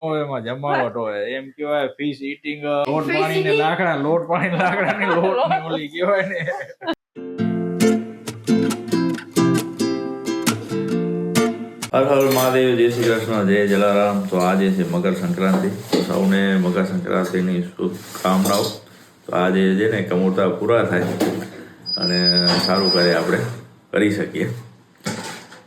એમાં જમાવટ હોય એમ કેવાય ફિશ ઈટિંગ લોટ પાણી ને લાકડા ને લોટ ની ઓલી કેવાય ને હર હર મહાદેવ, જય શ્રી કૃષ્ણ, જય જલારામ। તો આજે છે મકર સંક્રાંતિ, તો સૌને મકર સંક્રાંતિની શુભકામનાઓ। તો આજે છે ને કમોતા પૂરા થાય અને સારું કાર્ય આપણે કરી શકીએ।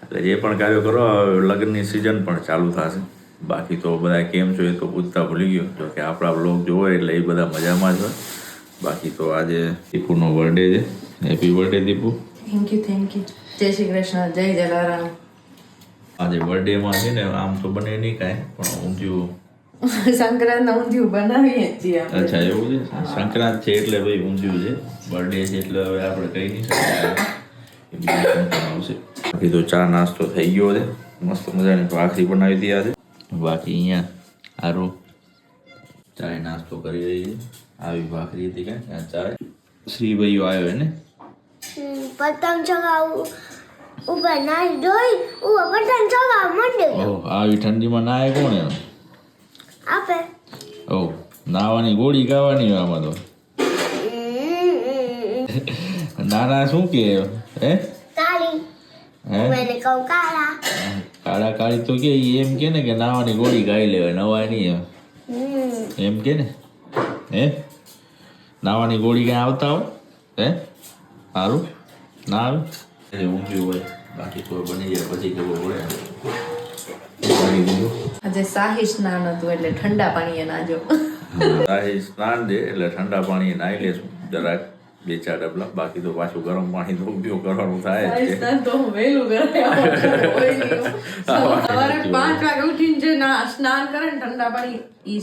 એટલે જે પણ કાર્યો કરો, લગ્નની સિઝન પણ ચાલુ થશે। બાકી તો બધા કેમ છો એ તો પૂછતા ભૂલી ગયો, જો કે આપણા બ્લોગ જોવો એટલે એ બધા મજામાં જ હોય। બાકી તો આજે દીપુનો બર્થડે છે। Happy birthday Deepu. Thank you જય શ્રી કૃષ્ણ, જય જલારામ। આજે બર્થડેમાં છે ને આમ તો બને નહીં કાંઈ, પણ ઊંધિયું સંક્રાંતના ઊંધિયું બનાવીએ છીએ આપણે। અચ્છા એવું છે, સંક્રાંત છે એટલે ભાઈ ઊંધિયું છે, બર્થડે છે એટલે હવે આપણે કહી નહીં શકીએ કે બીજું શું આવશે। બાકી તો ચા નાસ્તો થઈ ગયો છે, મસ્ત મજાની ભાખરી બનાવી હતી આજે। બાકી અહીંયા સારું ચાય નાસ્તો કરી રહી છે, આવી ભાખરી હતી કાંઈ ચાય। શ્રીભાઈઓ આવ્યો એને પતંગ ચગાવું ઉપર નાઈ દોઈ ઉપર પતંગ ચગાવ મંડે ઓહ આવી ઠંડીમાં નાય કોણ એમ આપે ઓહ નાવાની ગોળી ગાવાની આમાં તો નાના શું કે હે કાળી હે મને કહું કાળા કાળા કાળી તો કે ઈ એમ કે ને કે નાવાની ગોળી ગાઈ લેવાય, નવાય નહીં એમ કે ને હે નાવાની ગોળી ક્યાં આવતા હોય હે સારું ના આવે ઊંઘ્યું હોય। બાકી તો બની જાય પછી ખબર પડે। આજે શાહી સ્નાન હતું એટલે ઠંડા પાણીએ નાજો। શાહી સ્નાન છે એટલે ઠંડા પાણી નાહી લેશું જરાક 2-4 ડબલા। બાકી તો પાછું ગરમ પાણીનો ઉપયોગ કરવાનું થાય જ છે। સ્નાન તો વહેલું કરે સવારે 5 વાગે ઉઠીને જે સ્નાન કરે ને ઠંડા પાણી ઈ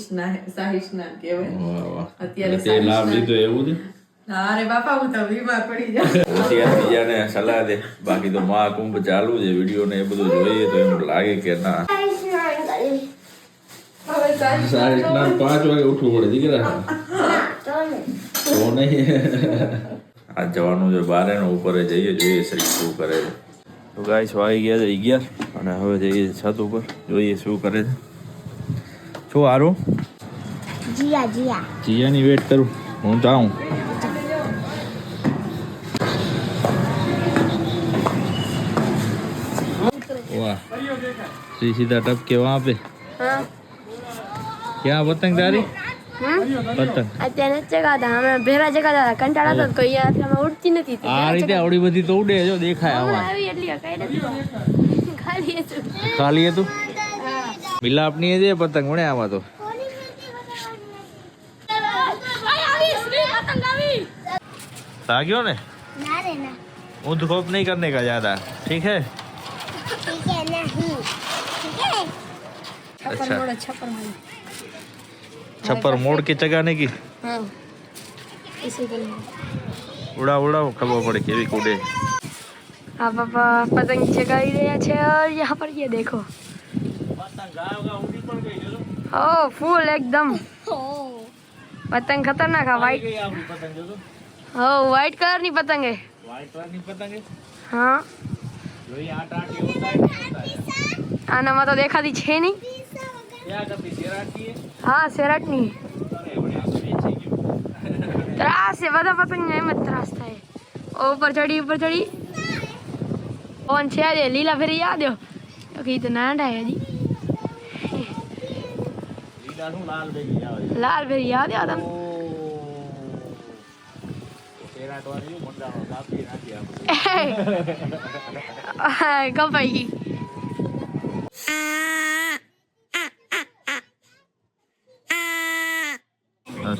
શાહી સ્નાન કહેવાય। વાહ વાહ, અત્યારે તે લાભ લીધો એવું છે। અરે બાપા હું તો બીમાર પડી જાઉં। બીજાને સલાહ દે। બાકી તો મહાકુંભ ચાલુ છે, વિડીયો ને એ બધું જોઈએ તો એમ લાગે કે ના સ્નાન કરી હવે સારી સ્નાન 5 વાગે ઉઠવું પડે દીકરા તો ને તો નહીં। આજ જવાનું છે બારે ને ઉપર જઈએ, જોઈએ શ્રી શું કરે છે। તો ગાઈસ વાગી ગયા છે 11 અને હવે જઈએ છત ઉપર, જોઈએ શું કરે છે। શું હારું જીયાની વેટ કરું હું જાઉં। वाह श्री सीधा टप के वहाँ पे हाँ क्या पतंग तारी પતંગ અત્યારે ચગાતા અમે ભેરા ચગાતા કંટાળા તો કોઈ યાર અમે ઉડતી નથી આ રીતે આવડી બધી તો ઉડે જો દેખાય આમાં આવી એટલી કઈ નથી ખાલી હતું ખાલી હતું મિલાપની છે પતંગ મળે આમાં તો सागियो ने ना रे ना ऊंध खोप नहीं करने का ज्यादा, ठीक है ठीक है नहीं ठीक है अच्छा छप्पर मोड़ छप्पर मोड़ के चगाने की हाँ इसी के लिए उड़ा उड़ा खबर पड़े केवी कूदे। हाँ पापा पतंग चगाई रहे हैं और यहाँ पर ये देखो ओ फुल एकदम पतंग खतरनाक है वाइट हो वाइट कलर नहीं पतंग है व्हाइट कलर नहीं पतंग है हाँ जो ये आटा आटी होता है नहीं होता है आना में तो देखा थी छे नहीं क्या करती शेराटी है हाँ सेरट नहीं अरे बढ़िया तो बेची क्यों त्रास है बता पतंग नहीं मत त्रास था है ऊपर चढ़ी कौन छे दे लीला फिर याद हो क्योंकि तो नांडा है जी लीला नु लाल बेगी आवे लाल फिर याद है तम शेराट वाली मुंडानो कापी नाखी આપણે कपाई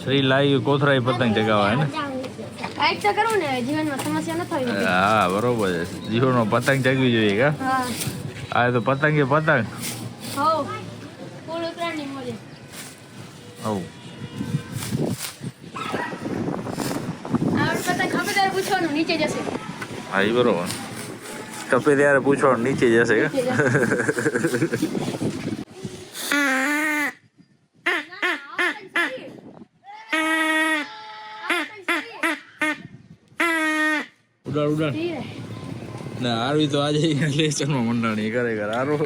શ્રી લાઈ કોથરાઈ પતંગ ચગાવા હે ને કાઈક તો કરું ને જીવનમાં સમસ્યા ન થાય હા બરોબર છે, જીવનો પતંગ ચગવી જોઈએ કા હા આ તો પતંગ એ પતંગ હો ફૂલ ઉતરાની મોજે હો આ પતંગ ખબર તારે પૂછવાનું નીચે જશે હા ઈ બરોબર કપે ત્યારે પૂછવાનું નીચે જશે કા ઉડાડ ઉડાડ ના આરવી તો આજે લેસનમાં મંડાણી ખરેખર હારું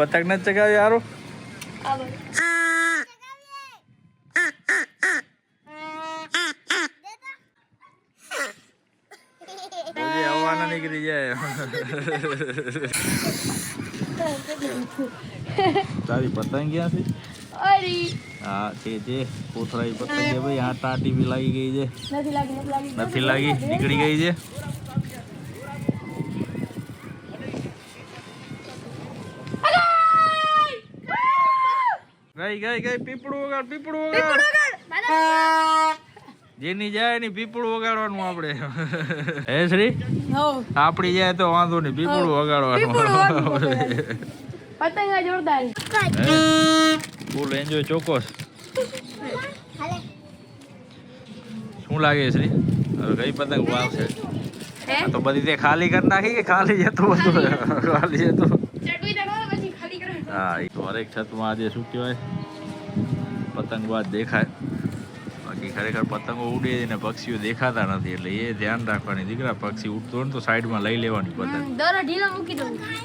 પતંગ નથી ચગાવી હારું હવાના નીકળી જાય તારી પતંગ ક્યાં છે અરે હા છે કોથળાઈ પતંગ છે ભાઈ આ ટાટી બી લાગી ગઈ છે નથી લાગી નીકળી ગઈ છે ગઈ પીપળું વગાડ જેની જાય ની પીપળું વગાડવાનું આપણે હે શ્રી આપડી જાય તો વાંધો નહીં પીપળું વગાડવાનું પતંગ જોરદાર ફૂલ એન્જોય ચોક્કસ શું લાગે શ્રી હવે કઈ પતંગ વાવશે તો બધી તે ખાલી કરી નાખી કે ખાલી જતું હતું ખાલી જતું હા હરેક છતમાં આજે શું કહેવાય પતંગ બાદ દેખાય બાકી ખરેખર પતંગો ઉડે ને પક્ષીઓ દેખાતા નથી એટલે એ ધ્યાન રાખવાની દીકરા પક્ષી ઉડતો હોય ને તો સાઈડમાં લઈ લેવાની પતંગ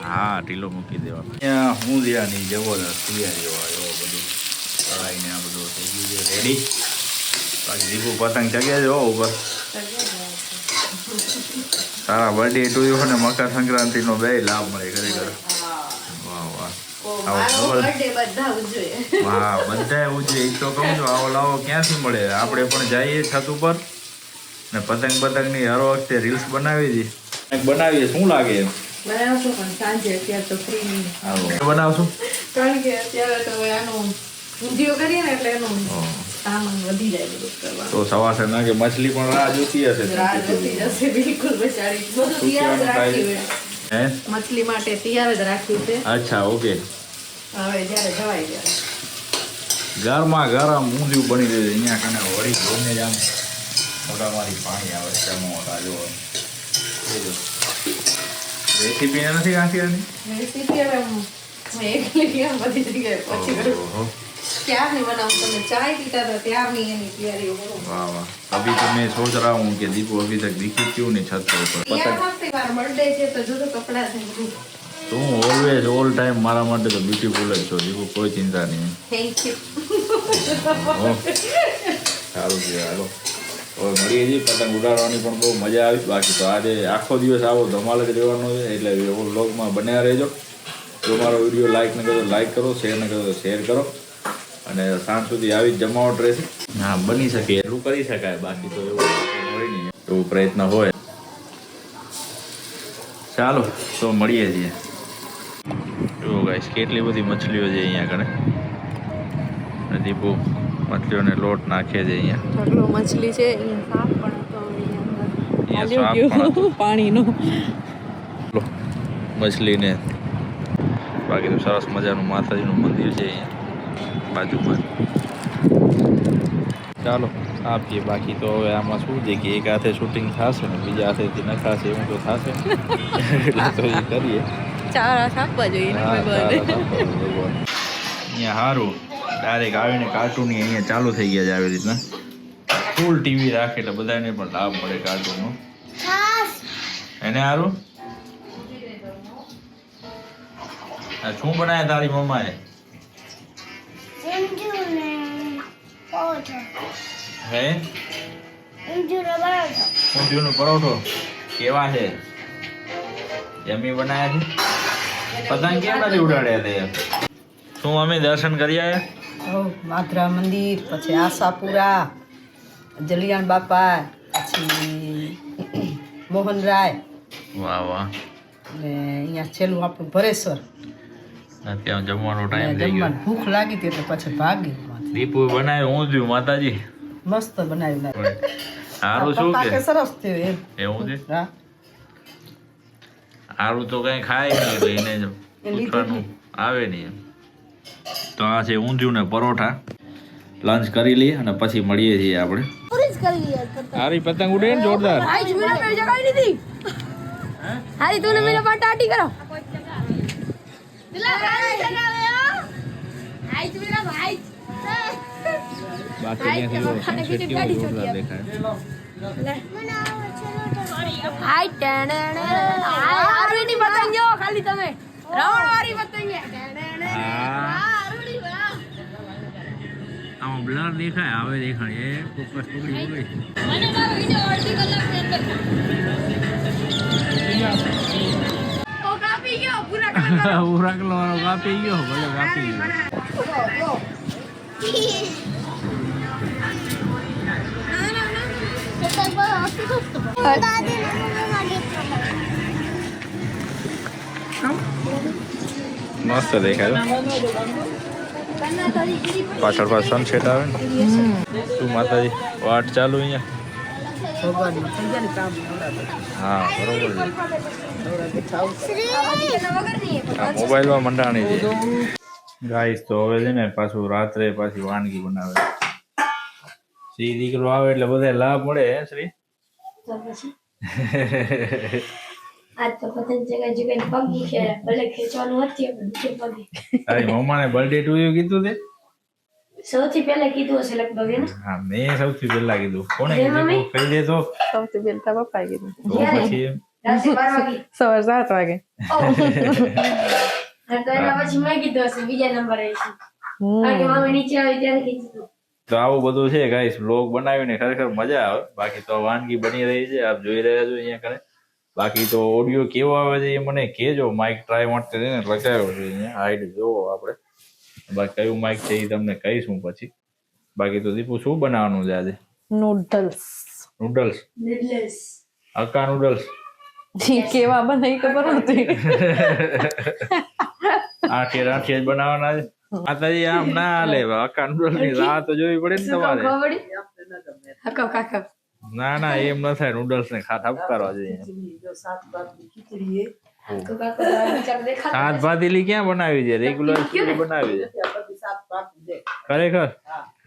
હા ઢીલો મૂકી દેવાનો અહીંયા હું જ્યાંની જબરદસ્ત તૈયારીઓ આવ્યો બધું કઢાઈને આ બધું થઈ ગયું છે રેડી બાકી દીપુ પતંગ ચગ્યા છે ઉપર તારા બર્થડે ટુ ને મકર સંક્રાંતિનો બે લાભ મળે ખરેખર વાહ વાહ હા બધા ઉજવે એ તો કહું છું આવો લાવો ક્યાંથી મળે આપણે પણ જઈએ છત ઉપર ને પતંગ ની હર વખતે રીલ્સ બનાવી હતી બનાવીએ શું લાગે બનાવશું પણ સાંજે અત્યારે તો ફ્રી નહીં બનાવશું કારણ કે અત્યારે તો આનું ઊંધિયો કરીએ ને એટલે એનું સામાન વધી જાય બધું કરવા તો સવાસે ના કે મછલી પણ રાહ જોતી હશે રાહ જોતી જશે બિલકુલ બેચારી બધું તૈયાર જ રાખ્યું હે મછલી માટે તૈયાર જ રાખ્યું છે અચ્છા ઓકે હવે જ્યારે જવાય ત્યારે ગરમા ગરમ ઊંધિયું બની રહ્યું અહીંયા કને વળી જોઈને જ આમ મોટામાંથી પાણી આવે છે મોટા જો રેસીપી નથી આખી આની રેસીપી હવે હું એકલી કેમ બધી જગ્યાએ પછી કરું ક્યારની બનાવું તમે ચાય પીતા હતા ત્યારની એની તૈયારીઓ કરું वाह वाह अभी तो मैं सोच रहा हूँ कि दीपू अभी तक दिखी क्यों नहीं छत पर યાર હફતે વાર બર્થડે છે તો જો તો કપડા છે બધું तो ऑलवेज ऑल टाइम मारा માટે તો બ્યુટીફુલ જ છો દીપુ કોઈ ચિંતા નહીં થેન્ક યુ સારું છે હાલો હવે મળીએ છીએ પતંગ ઉડાડવાની પણ બહુ મજા આવી બાકી તો આજે આખો દિવસ આવો ધમાલ જ રહેવાનો છે એટલે વ્લોગમાં બન્યા રહેજો જો મારો વિડીયો લાઈક ન કરો લાઈક કરો શેર ન કરો તો શેર કરો અને સાંજ સુધી આવી જ જમાવટ રહેશે હા બની શકે એટલું કરી શકાય બાકી તો એવું હોય નહીં એવો પ્રયત્ન હોય ચાલો તો મળીએ છીએ જો ગાઈસ કેટલી બધી મછલીઓ છે અહીંયા કણે અને દીપુ મછલીઓને લોટ નાખે છે અહીંયા ઢગલો મછલી છે સાપ પણ તો અહીંયા પાણીનો મછલીને બાકી તો સરસ મજાનું માતાજીનું મંદિર છે અહીંયા બાજુમાં ચાલો આપીએ બાકી તો હવે આમાં શું છે કે એક હાથે શૂટિંગ થશે ને બીજા હાથેથી ન થશે એવું તો થશે એટલે તો એ કરીએ ચાર હાથ આપવા જોઈએ અહીંયા સારું ડાયરેક્ટ આવીને કાર્ટૂન અહીંયા ચાલુ થઈ ગયા છે આવી રીતના ફૂલ ટીવી રાખે એટલે બધાને પણ લાભ મળે કાર્ટૂનનો એને સારું શું બનાવ્યા તારી મમ્માએ હે ઊંધિયુંનો પરોઠો કેવા છે યમી બનાવ્યા છે પતંગ કેમ નથી ઉડાડ્યા તે શું અમે દર્શન કરી આવ્યા માધરા મંદિર પછી આશાપુરા જલિયાણ બાપા પછી મોહનરાય વાહ વાહ ને અહીંયા છેલ્લું આપણું ભરેશ્વર અત્યારે જમવાનો ટાઈમ થઈ ગયો જમવાનું ભૂખ લાગી હતી એટલે પછી ભાગી દીપુ બનાવ્યું ઊંધિયું માતાજી મસ્ત બનાવ્યું સારું શું કે સરસ થયું એમ એવું છે હા સારું તો કઈ ખાય નહીં એટલે એને જ પૂછવાનું આવે નહીં એમ તો આ છે ઊંધિયું ને પરોઠા લંચ કરી લઈએ અને પછી મળીએ છીએ આપણે હારી પતંગ ઉડે ને જોરદાર હારી તું મેરા પર ટાટી કરો બાકી ત્યાંથી જોરદાર દેખાય હાય ટેણે હારી ની પતંગ જો ખાલી તમે રાવણ વાળી પતંગ આમાં બ્લર દેખાય હવે દેખાય એ ફોકસ પકડી પકડી મને મારો વિડિયો અડધી કલાકની અંદર ઓ કાપી ગયો પૂરા કલર પૂરા કલર વાળો કાપી ગયો ભલે કાપી ગયો મસ્ત દેખાય પાછળ પાછળ સનસેટ આવે ને શું માતાજી વાટ ચાલુ અહીંયા હા બરોબર મોબાઈલમાં મંડાણી છે ગાઈસ તો હવે છે ને પાછું રાત્રે પાછી વાનગી બનાવે શ્રી દીકરો આવે એટલે બધા લાભ મળે હે શ્રી આજ તો પતંગ જગ્યાએ પગ મૂકે ભલે ખેંચવાનું હતી પણ પગે તારી મમ્માને બર્થડે ટુ યુ કીધું તે સૌથી પહેલા કીધું હશે લગભગ એને હા મેં સૌથી પહેલા કીધું કોણે કીધું કહી દે તો સૌથી પહેલા પપ્પાએ કીધું તો પછી રાતે 12 વાગે સવાર 7 વાગે તો એના પછી મેં કીધું હશે બીજા નંબરે છે કારણ કે મમ્મી નીચે આવી ત્યારે કીધું તો આવું બધું છે ગાઈસ વ્લોગ બનાવીને ખરેખર મજા આવે બાકી તો વાનગી બની રહી છે આપ જોઈ રહ્યા છો અહીંયા કરે બાકી તો ઓડિયો કેવો આવે છે એ મને કહેજો માઇક ટ્રાય માટે છે ને લગાવ્યો છે અહીંયા હાઈડ જોવો આપણે બાકી કયું માઇક છે એ તમને કહીશું પછી બાકી તો દીપુ શું બનાવવાનું છે આજે નૂડલ્સ નૂડલ્સ નિડલેસ હક્કા નૂડલ્સ કેવા બને ખબર નથી આઠિયા જ બનાવવાના છે માતાજી આમ ના હાલે હક્કા નૂડલ્સ ની રાહ તો જોવી પડે ને તમારે હકવ કાકા ના એમ ન થાય નૂડલ્સ ને ઠપકારવા જોઈએ તો કાકા વિચાર દેખા સાત ભાતીલી ક્યાં બનાવી છે રેગ્યુલર ખીચડી બનાવી છે ખરેખર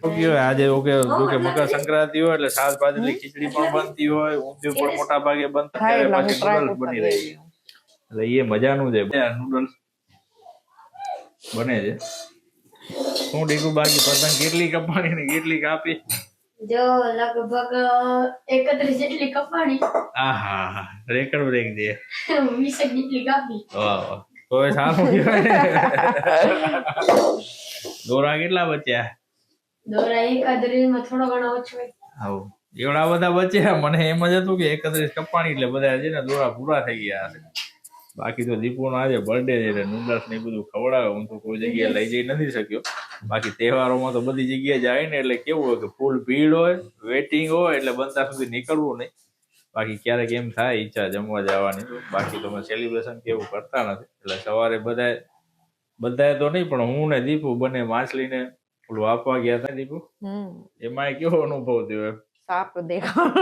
ઓકે આજે ઓકે જોકે મકર સંક્રાંતિ હોય એટલે સાત ભાતીલી ખીચડી પણ બનતી હોય ઊંધિયું પણ મોટા ભાગે બનતા ત્યારે પાછી નૂડલ્સ બની રહી છે એટલે એ મજાનું છે નૂડલ્સ બને છે શું ડીકુ બાકી પતંગ કેટલી કપાણી ને કેટલી કાપી જો લગભગ 31 જેટલી કપાણી આહા રેકર્ડ બ્રેક દે 20 જેટલી કાપી વાહ વાહ તો એ સારું કહેવાય દોરા કેટલા બચ્યા દોરા એકાદ રીલમાં થોડો ઘણો ઓછો હોય આવું એવડા બધા બચ્યા મને એમ જ હતું કે 31 કપાણી એટલે બધા છે ને દોરા પૂરા થઈ ગયા હશે બાકી તો દીપુનો આજે બર્થડે છે એટલે નૂડલ્સ ને બધું ખવડાવે હું તો કોઈ જગ્યાએ લઈ જઈ નથી શક્યો બાકી તહેવારોમાં તો બધી જગ્યાએ જાય ને એટલે કેવું હોય કે ફૂલ ભીડ હોય વેટિંગ હોય એટલે બનતા સુધી નીકળવું નહીં બાકી ક્યારેક એમ થાય ઈચ્છા જમવા જવાની બાકી તો સેલિબ્રેશન કેવું કરતા નથી એટલે સવારે બધાએ તો નહીં પણ હું ને દીપુ બંને માછલીને ઓલું આપવા ગયા હતા દીપુ એમાં કેવો અનુભવ થયો સાપ દેખાવ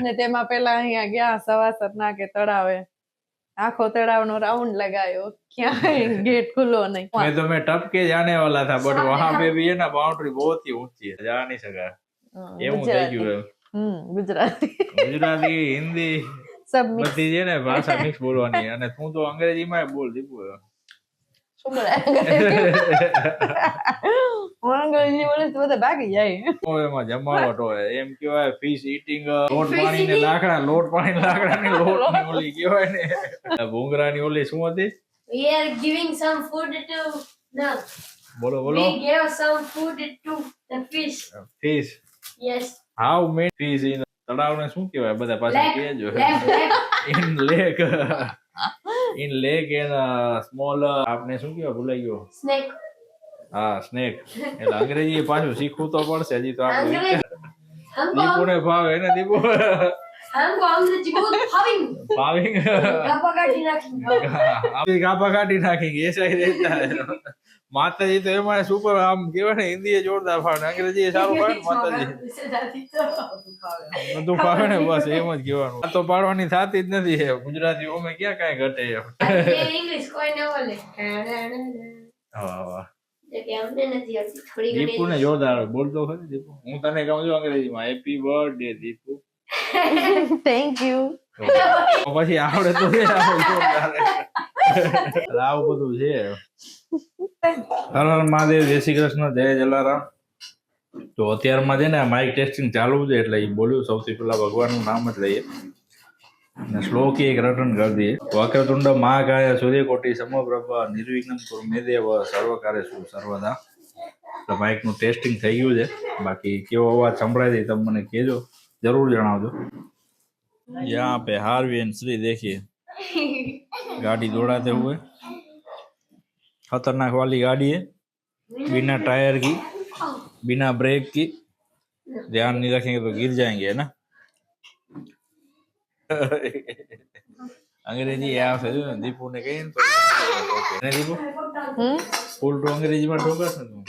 ને તેમાં પેલા અહીંયા ગયા સવાસર નાકે તળાવે આખો તળાવનો રાઉન્ડ लगायो ક્યાંય गेट खुलो नहीं मैं टप के जाने वाला था बट वहां पे भी है ना बाउंड्री बहुत ही ऊंची है जा नहीं सका એવું થઈ ગયું ગુજરાતી હિન્દી सब બધી છે ને ભાષા મિક્સ બોલવાની અને તું તો અંગ્રેજીમાં બોલ દીપુ શું બોલે અંગ્રેજી બોલે તો બધા ભાગી જાય એમાં જમાવટ હોય એમ કેવાય ફિશ ઈટિંગ લોટ પાણીને લાકડાની લોટની ઓલી કેવાય ને ભૂંગરાની ઓલી શું હતી we are giving some food to no બોલો we gave some food to the fish yes how many fish in તળાવને શું કહેવાય બધા પાછા કહેજો in lake and small આપને શું કહેવાય ભૂલાઈ ગયો snake હા સ્નેક એટલે અંગ્રેજી પાછું શીખવું તો પડશે હજી તો આપણે हमको દીપુને ભાવે ને દીપુ हमको अंग्रेजी बहुत ભાવિંગ गापा काटी नाखी ગાપા કાઢી નાખી એસા ही रहता है માતાજી તો એમાં સુપર આમ કેવાય ને હિન્દી જોરદાર ફાવે અંગ્રેજી સારું ફાવે ને માતાજી બધું ફાવે ને બસ એમ જ કહેવાનું આ તો પાડવાની થતી જ નથી ગુજરાતી ઓમે ક્યાં કાંઈ ઘટે इंग्लिश कोई न बोले વાહ વાહ કે અમને નથી આવતી થોડી ઘણી દીપુ ને જોરદાર બોલતો ખરી દીપુ હું તને કહું છું અંગ્રેજીમાં happy birthday Deepu thank you પછી આવડે તો આવું બધું છે હર હર મહાદેવ જય શ્રી કૃષ્ણ જય જલારામ તો અત્યારમાં છે ને માઇક ટેસ્ટિંગ ચાલુ છે એટલે એ બોલ્યું સૌથી પહેલા ભગવાનનું નામ જ લઈએ श्लोकी एक रटन कर दिए वक्रतुंड महाकाय सूर्यकोटि समप्रभ निर्विघ्नं कुरु मे देव सर्वकार्येषु सर्वदा तो माइक નું ટેસ્ટિંગ થઈ ગયું છે બાકી કેવો અવાજ સંભળાય છે તમે મને કહેજો जरूर જણાવજો यहाँ पे हार्वी एंड श्री देखिए गाड़ी दौड़ाते हुए खतरनाक वाली गाड़ी है बिना टायर की बिना ब्रेक की ध्यान नहीं रखेंगे तो गिर जाएंगे है ना अंग्रेजी यहाँ से दीपू ने कही तो दीपू फूल टू अंग्रेजी में ठोका છે તું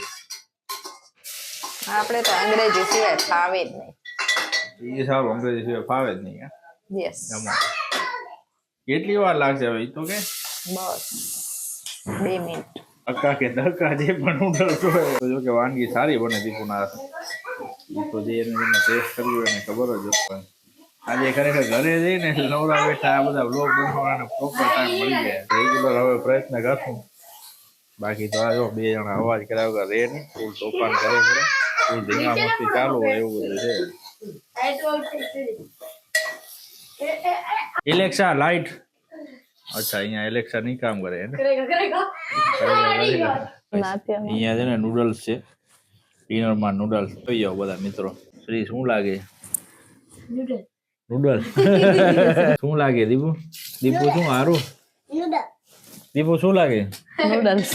આપણે તો અંગ્રેજી સિવાય ફાવે જ નહીં. એ સારું અંગ્રેજી સિવાય ફાવે જ નહીં યસ કેટલી વાર લાગશે હવે તો કે બસ 2 મિનિટ. અક્કા કે ધક્કા જે પણ ઉડતો હોય તો જો કે વાનગી સારી બને દીપુના હાથે તો જે એને ટેસ્ટ કર્યું એને ખબર જ હોય આજે ખરેખર ઘરે જઈને નવરા બેઠા આ બધા વ્લોગ બનાવવાનો પ્રોપર ટાઈમ મળી જાય રેગ્યુલર હવે પ્રયત્ન કરશું બાકી તો આ જો બે જણા અવાજ કર્યા વગર રે નહીં ફૂલ તોફાન કરે પડે ફૂલ ધીમા મસ્તી ચાલુ હોય એવું બધું છે એલેક્સા લાઈટ અચ્છા અહીંયા એલેક્સા નહીં કામ કરે ને અહીંયા છે ને નૂડલ્સ છે ડિનરમાં નૂડલ્સ જોઈ જાઓ બધા મિત્રો શ્રી શું લાગે નૂડલ્સ શું લાગે દીપુ દીપુ શું હારું દીપુ શું લાગે નૂડલ્સ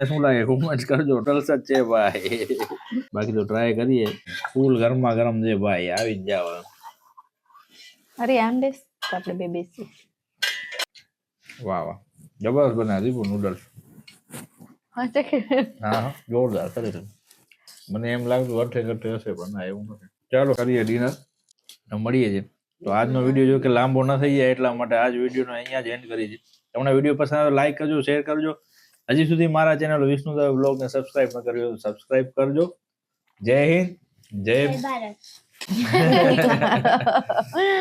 શું લાગે કોમેન્ટ કરજો ટલ્સ જ છે ભાઈ બાકી તો ટ્રાય કરીએ ફૂલ ગરમા ગરમ છે ભાઈ આવી જ જાવ અરે આમ બેસ આપણે બે બેસી. વાહ વાહ જબરદસ્ત બનાવ્યા દીપુ નૂડલ્સ હા તે કે હા જોરદાર ખરેખર મને એમ લાગતું અઠે કઠે હશે પણ ના એવું નથી ચાલો કરીએ ડિનર મળીએ છીએ તો આજનો વિડીયો જો કે લાંબો ન થઈ જાય એટલા માટે આજ વિડીયોનો અહીંયા જ એન્ડ કરી છે તમને વિડીયો પસંદ આવે લાઈક કરજો શેર કરજો હજી સુધી મારા ચેનલ વિષ્ણુ દવે બ્લોગને સબસ્ક્રાઇબ ન કર્યો તો સબસ્ક્રાઇબ કરજો જય હિન્દ જય ભારત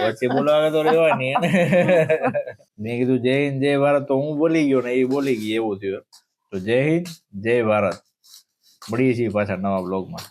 વચ્ચે બોલાવે તો રહેવાની મેં કીધું જય હિન્દ જય ભારત તો હું બોલી ગયો ને એ બોલી ગઈ એવું થયું તો જય હિન્દ જય ભારત મળીએ છીએ પાછા નવા બ્લોગમાં